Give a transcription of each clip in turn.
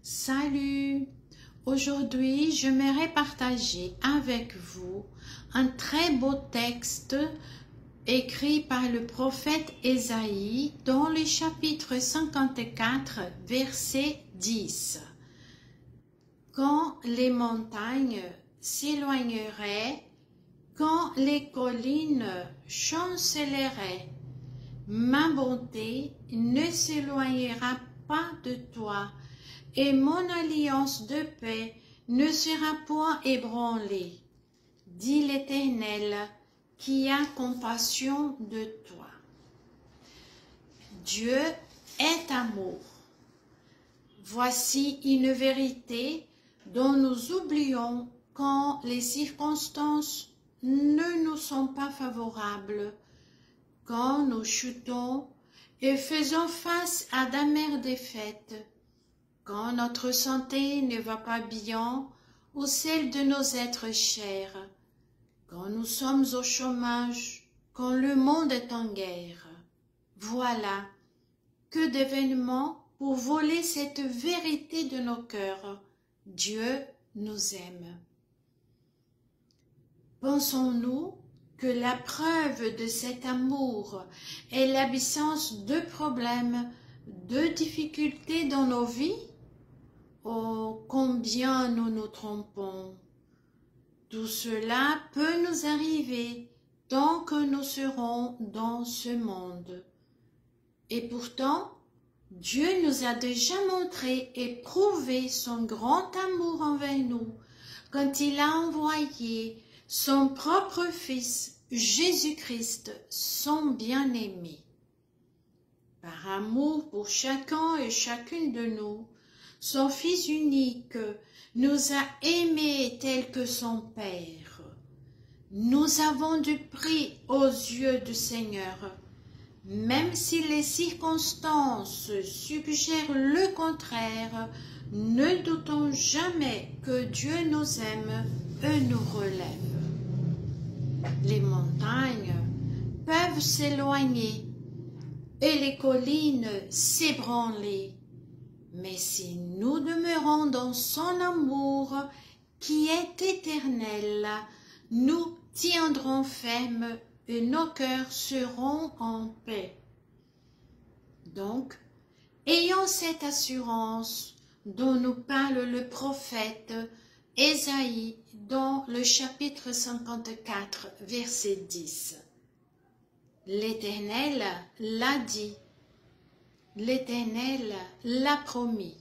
Salut! Aujourd'hui, j'aimerais partager avec vous un très beau texte écrit par le prophète Ésaïe dans le chapitre 54, verset 10. Quand les montagnes s'éloigneraient, quand les collines chancelleraient, ma bonté ne s'éloignera pas de toi, et mon alliance de paix ne sera point ébranlée, dit l'Éternel, qui a compassion de toi. Dieu est amour. Voici une vérité dont nous oublions quand les circonstances ne nous sont pas favorables, quand nous chutons et faisons face à d'amères défaites, quand notre santé ne va pas bien ou celle de nos êtres chers, quand nous sommes au chômage, quand le monde est en guerre. Voilà que d'événements pour voler cette vérité de nos cœurs. Dieu nous aime. Pensons-nous que la preuve de cet amour est l'absence de problèmes, de difficultés dans nos vies? Oh, combien nous nous trompons! Tout cela peut nous arriver tant que nous serons dans ce monde. Et pourtant, Dieu nous a déjà montré et prouvé son grand amour envers nous quand il a envoyé son propre Fils, Jésus-Christ, son bien-aimé. Par amour pour chacun et chacune de nous, son Fils unique nous a aimés tel que son Père. Nous avons du prix aux yeux du Seigneur, même si les circonstances suggèrent le contraire. Ne doutons jamais que Dieu nous aime et nous relève. Les montagnes peuvent s'éloigner et les collines s'ébranler, mais si nous demeurons dans son amour qui est éternel, nous tiendrons ferme et nos cœurs seront en paix. Donc, ayons cette assurance dont nous parle le prophète Ésaïe dans le chapitre 54, verset 10. L'Éternel l'a dit, l'Éternel l'a promis.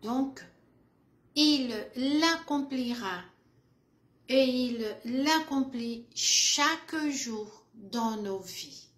Donc, il l'accomplira et il l'accomplit chaque jour dans nos vies.